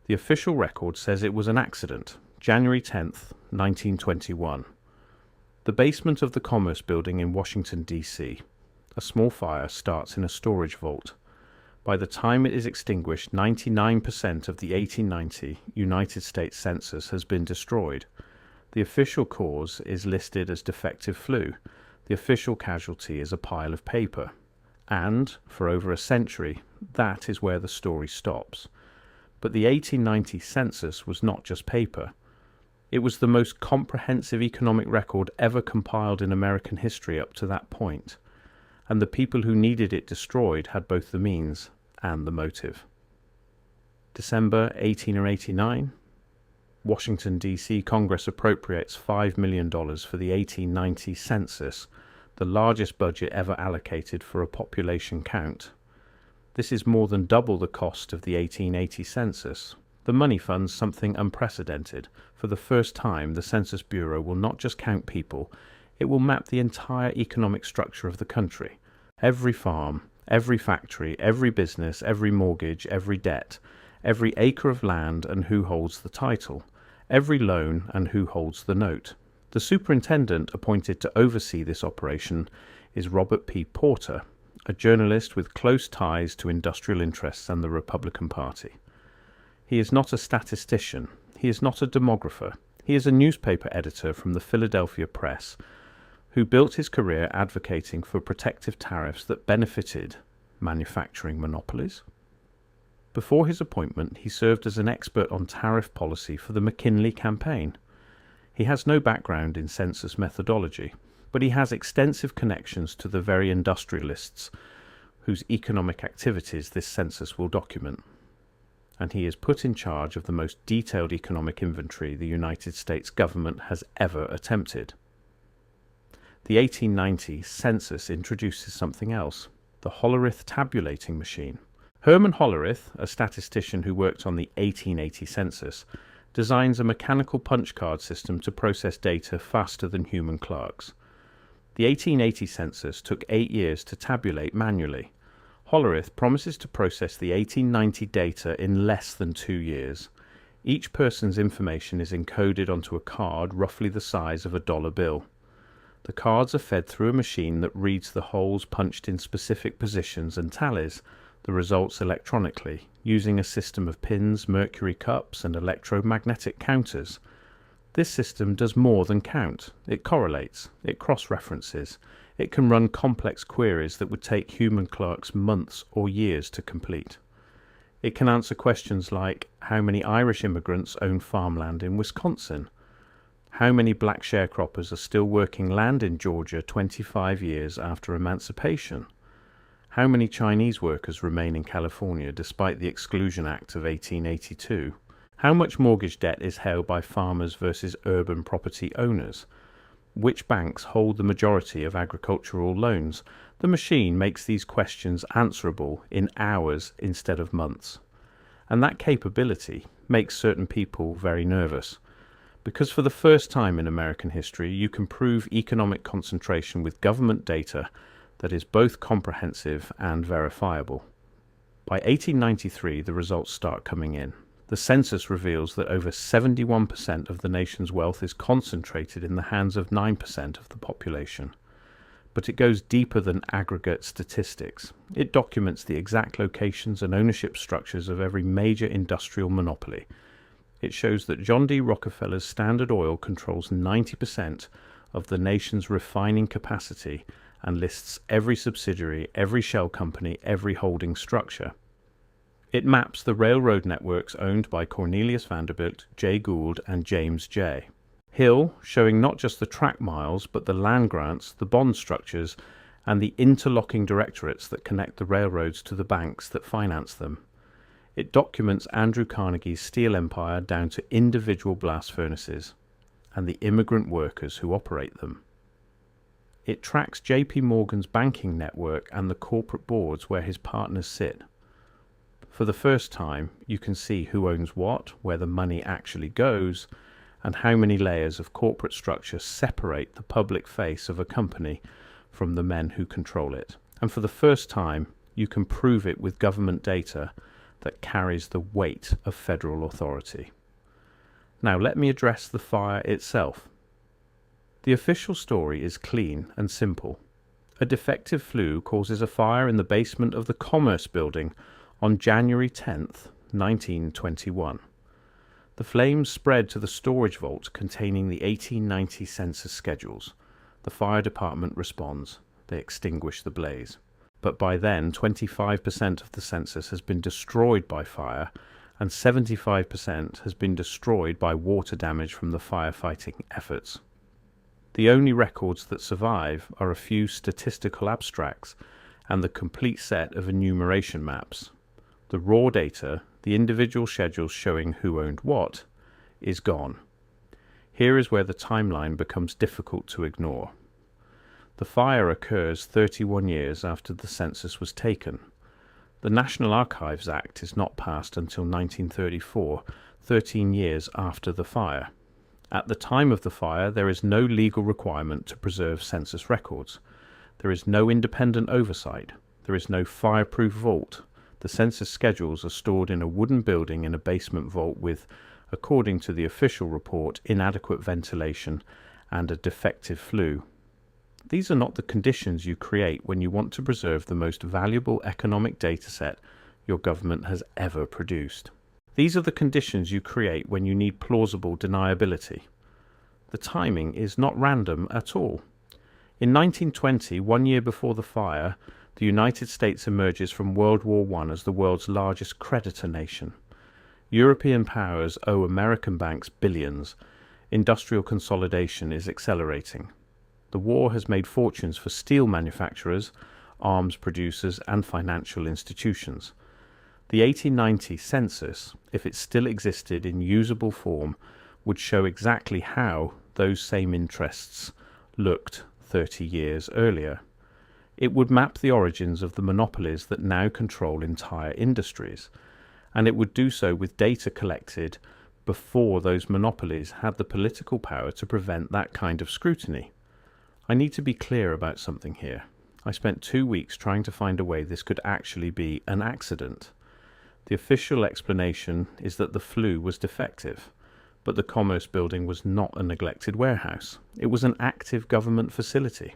The official record says it was an accident, January 10th, 1921. The basement of the Commerce Building in Washington, D.C. A small fire starts in a storage vault. By the time it is extinguished, 99% of the 1890 United States Census has been destroyed. The official cause is listed as defective flue. The official casualty is a pile of paper. And, for over a century, that is where the story stops. But the 1890 census was not just paper. It was the most comprehensive economic record ever compiled in American history up to that point. And the people who needed it destroyed had both the means and the motive. December 1889. Washington, D.C. Congress appropriates $5 million for the 1890 census, the largest budget ever allocated for a population count. This is more than double the cost of the 1880 census. The money funds something unprecedented. For the first time, the Census Bureau will not just count people, it will map the entire economic structure of the country. Every farm, every factory, every business, every mortgage, every debt, every acre of land and who holds the title, every loan and who holds the note. The superintendent appointed to oversee this operation is Robert P. Porter, a journalist with close ties to industrial interests and the Republican Party. He is not a statistician. He is not a demographer. He is a newspaper editor from the Philadelphia Press who built his career advocating for protective tariffs that benefited manufacturing monopolies. Before his appointment, he served as an expert on tariff policy for the McKinley campaign. He has no background in census methodology, but he has extensive connections to the very industrialists whose economic activities this census will document. And he is put in charge of the most detailed economic inventory the United States government has ever attempted. The 1890 census introduces something else, the Hollerith tabulating machine. Herman Hollerith, a statistician who worked on the 1880 census, designs a mechanical punch card system to process data faster than human clerks. The 1880 census took 8 years to tabulate manually. Hollerith promises to process the 1890 data in less than 2 years. Each person's information is encoded onto a card roughly the size of a dollar bill. The cards are fed through a machine that reads the holes punched in specific positions and tallies the results electronically, using a system of pins, mercury cups, and electromagnetic counters. This system does more than count. It correlates, it cross-references, it can run complex queries that would take human clerks months or years to complete. It can answer questions like, how many Irish immigrants own farmland in Wisconsin? How many black sharecroppers are still working land in Georgia 25 years after emancipation? How many Chinese workers remain in California despite the Exclusion Act of 1882? How much mortgage debt is held by farmers versus urban property owners? Which banks hold the majority of agricultural loans? The machine makes these questions answerable in hours instead of months. And that capability makes certain people very nervous. Because for the first time in American history, you can prove economic concentration with government data that is both comprehensive and verifiable. By 1893, the results start coming in. The census reveals that over 71% of the nation's wealth is concentrated in the hands of 9% of the population. But it goes deeper than aggregate statistics. It documents the exact locations and ownership structures of every major industrial monopoly. It shows that John D. Rockefeller's Standard Oil controls 90% of the nation's refining capacity and lists every subsidiary, every shell company, every holding structure. It maps the railroad networks owned by Cornelius Vanderbilt, Jay Gould, and James Jay. Hill, showing not just the track miles, but the land grants, the bond structures, and the interlocking directorates that connect the railroads to the banks that finance them. It documents Andrew Carnegie's steel empire down to individual blast furnaces and the immigrant workers who operate them. It tracks J.P. Morgan's banking network and the corporate boards where his partners sit. For the first time, you can see who owns what, where the money actually goes, and how many layers of corporate structure separate the public face of a company from the men who control it. And for the first time, you can prove it with government data that carries the weight of federal authority. Now let me address the fire itself. The official story is clean and simple. A defective flue causes a fire in the basement of the Commerce Building on January 10th, 1921. The flames spread to the storage vault containing the 1890 census schedules. The fire department responds. They extinguish the blaze. But by then, 25% of the census has been destroyed by fire, and 75% has been destroyed by water damage from the firefighting efforts. The only records that survive are a few statistical abstracts and the complete set of enumeration maps. The raw data, the individual schedules showing who owned what, is gone. Here is where the timeline becomes difficult to ignore. The fire occurs 31 years after the census was taken. The National Archives Act is not passed until 1934, 13 years after the fire. At the time of the fire, there is no legal requirement to preserve census records. There is no independent oversight. There is no fireproof vault. The census schedules are stored in a wooden building in a basement vault with, according to the official report, inadequate ventilation and a defective flue. These are not the conditions you create when you want to preserve the most valuable economic data set your government has ever produced. These are the conditions you create when you need plausible deniability. The timing is not random at all. In 1920, 1 year before the fire, the United States emerges from World War I as the world's largest creditor nation. European powers owe American banks billions. Industrial consolidation is accelerating. The war has made fortunes for steel manufacturers, arms producers, and financial institutions. The 1890 census, if it still existed in usable form, would show exactly how those same interests looked 30 years earlier. It would map the origins of the monopolies that now control entire industries, and it would do so with data collected before those monopolies had the political power to prevent that kind of scrutiny. I need to be clear about something here. I spent 2 weeks trying to find a way this could actually be an accident. The official explanation is that the flue was defective, but the Commerce Building was not a neglected warehouse. It was an active government facility.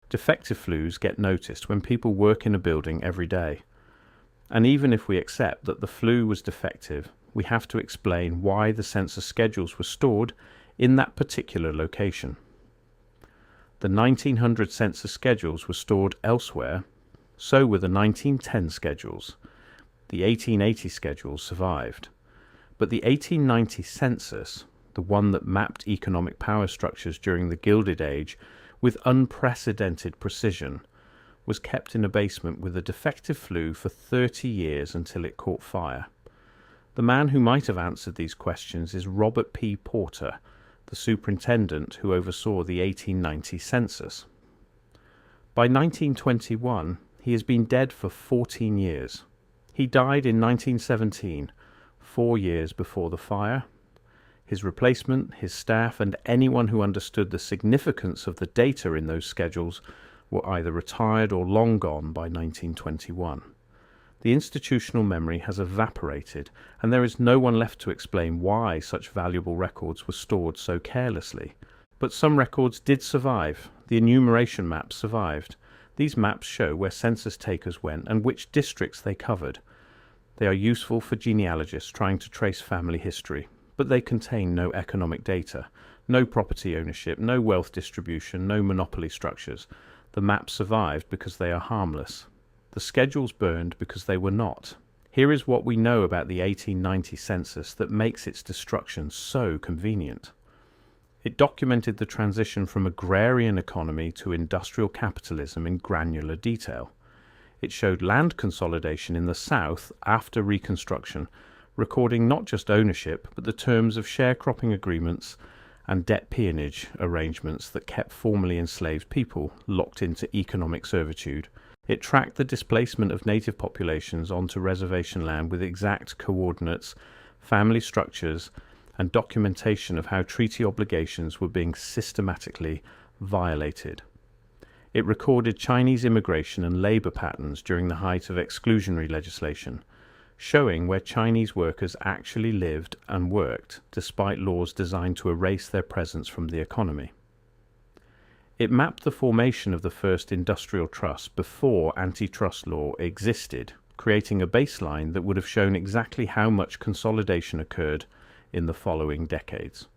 Defective flues get noticed when people work in a building every day. And even if we accept that the flue was defective, we have to explain why the census schedules were stored in that particular location. The 1900 census schedules were stored elsewhere, so were the 1910 schedules. The 1880 schedules survived. But the 1890 census, the one that mapped economic power structures during the Gilded Age with unprecedented precision, was kept in a basement with a defective flue for 30 years until it caught fire. The man who might have answered these questions is Robert P. Porter, the superintendent who oversaw the 1890 census. By 1921, he has been dead for 14 years. He died in 1917, 4 years before the fire. His replacement, his staff, and anyone who understood the significance of the data in those schedules were either retired or long gone by 1921. The institutional memory has evaporated, and there is no one left to explain why such valuable records were stored so carelessly. But some records did survive. The enumeration maps survived. These maps show where census takers went and which districts they covered. They are useful for genealogists trying to trace family history, but they contain no economic data, no property ownership, no wealth distribution, no monopoly structures. The maps survived because they are harmless. The schedules burned because they were not. Here is what we know about the 1890 census that makes its destruction so convenient. It documented the transition from agrarian economy to industrial capitalism in granular detail. It showed land consolidation in the South after Reconstruction, recording not just ownership, but the terms of sharecropping agreements and debt peonage arrangements that kept formerly enslaved people locked into economic servitude. It tracked the displacement of native populations onto reservation land with exact coordinates, family structures, and documentation of how treaty obligations were being systematically violated. It recorded Chinese immigration and labor patterns during the height of exclusionary legislation, showing where Chinese workers actually lived and worked despite laws designed to erase their presence from the economy. It mapped the formation of the first industrial trust before antitrust law existed, creating a baseline that would have shown exactly how much consolidation occurred in the following decades.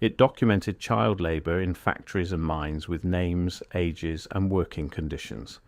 It documented child labour in factories and mines with names, ages, and working conditions.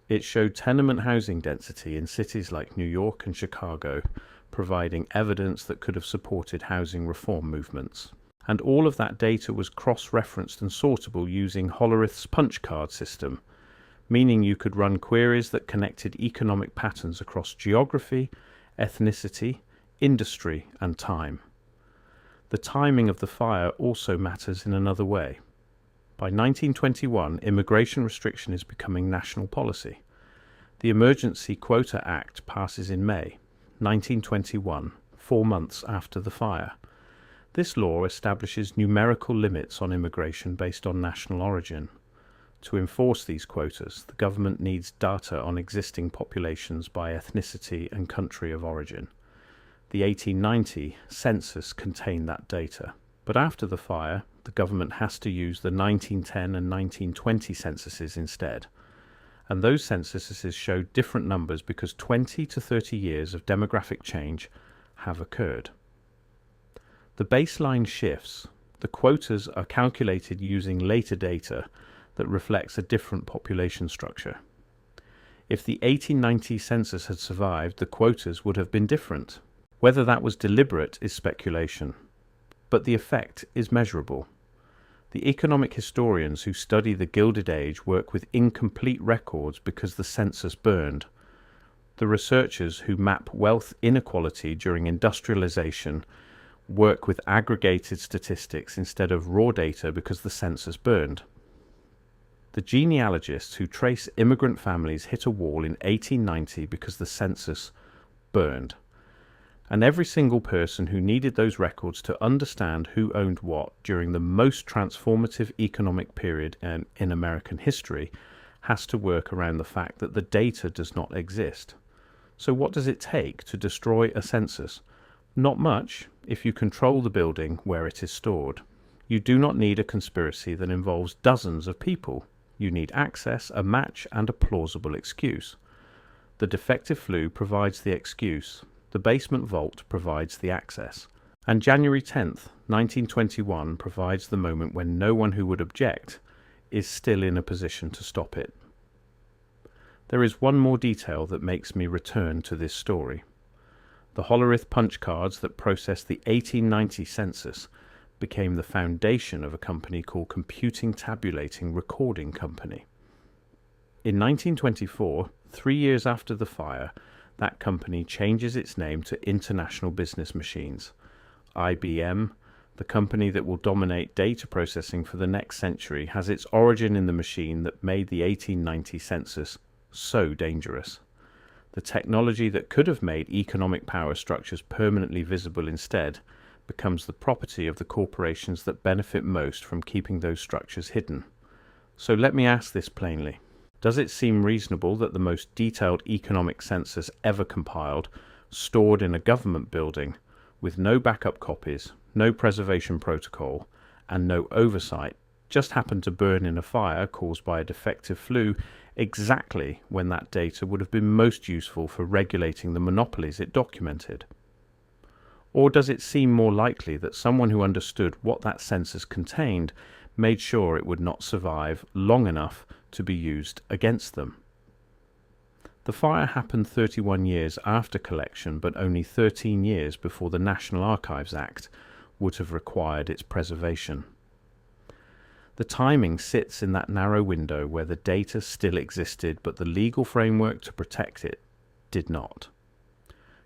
It showed tenement housing density in cities like New York and Chicago, providing evidence that could have supported housing reform movements. And all of that data was cross-referenced and sortable using Hollerith's punch card system, meaning you could run queries that connected economic patterns across geography, ethnicity, industry, and time. The timing of the fire also matters in another way. By 1921, immigration restriction is becoming national policy. The Emergency Quota Act passes in May 1921, 4 months after the fire. This law establishes numerical limits on immigration based on national origin. To enforce these quotas, the government needs data on existing populations by ethnicity and country of origin. The 1890 census contained that data, but after the fire, the government has to use the 1910 and 1920 censuses instead. And those censuses show different numbers because 20 to 30 years of demographic change have occurred. The baseline shifts. The quotas are calculated using later data that reflects a different population structure. If the 1890 census had survived, the quotas would have been different. Whether that was deliberate is speculation, but the effect is measurable. The economic historians who study the Gilded Age work with incomplete records because the census burned. The researchers who map wealth inequality during industrialization work with aggregated statistics instead of raw data because the census burned. The genealogists who trace immigrant families hit a wall in 1890 because the census burned. And every single person who needed those records to understand who owned what during the most transformative economic period in American history has to work around the fact that the data does not exist. So what does it take to destroy a census? Not much if you control the building where it is stored. You do not need a conspiracy that involves dozens of people. You need access, a match, and a plausible excuse. The defective flue provides the excuse. The basement vault provides the access. And January 10th, 1921 provides the moment when no one who would object is still in a position to stop it. There is one more detail that makes me return to this story. The Hollerith punch cards that processed the 1890 census became the foundation of a company called Computing Tabulating Recording Company. In 1924, 3 years after the fire, that company changes its name to International Business Machines. IBM, the company that will dominate data processing for the next century, has its origin in the machine that made the 1890 census so dangerous. The technology that could have made economic power structures permanently visible instead becomes the property of the corporations that benefit most from keeping those structures hidden. So let me ask this plainly. Does it seem reasonable that the most detailed economic census ever compiled, stored in a government building, with no backup copies, no preservation protocol, and no oversight, just happened to burn in a fire caused by a defective flue exactly when that data would have been most useful for regulating the monopolies it documented? Or does it seem more likely that someone who understood what that census contained made sure it would not survive long enough to be used against them? The fire happened 31 years after collection, but only 13 years before the National Archives Act would have required its preservation. The timing sits in that narrow window where the data still existed, but the legal framework to protect it did not.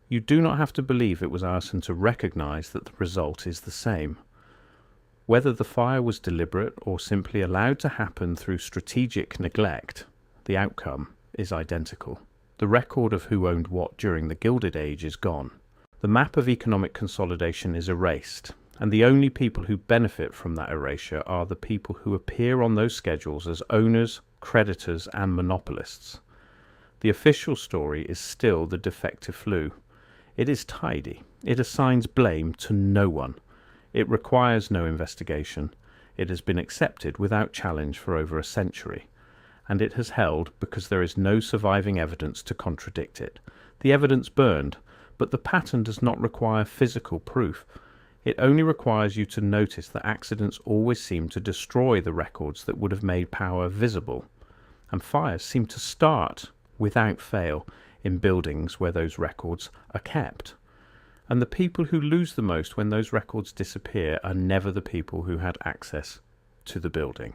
You do not have to believe it was arson to recognize that the result is the same. Whether the fire was deliberate or simply allowed to happen through strategic neglect, the outcome is identical. The record of who owned what during the Gilded Age is gone. The map of economic consolidation is erased, and the only people who benefit from that erasure are the people who appear on those schedules as owners, creditors, and monopolists. The official story is still the defective flue, It is tidy. It assigns blame to no one. It requires no investigation. It has been accepted without challenge for over a century. And it has held because there is no surviving evidence to contradict it. The evidence burned, but the pattern does not require physical proof. It only requires you to notice that accidents always seem to destroy the records that would have made power visible. And fires seem to start, without fail, in buildings where those records are kept. And the people who lose the most when those records disappear are never the people who had access to the building.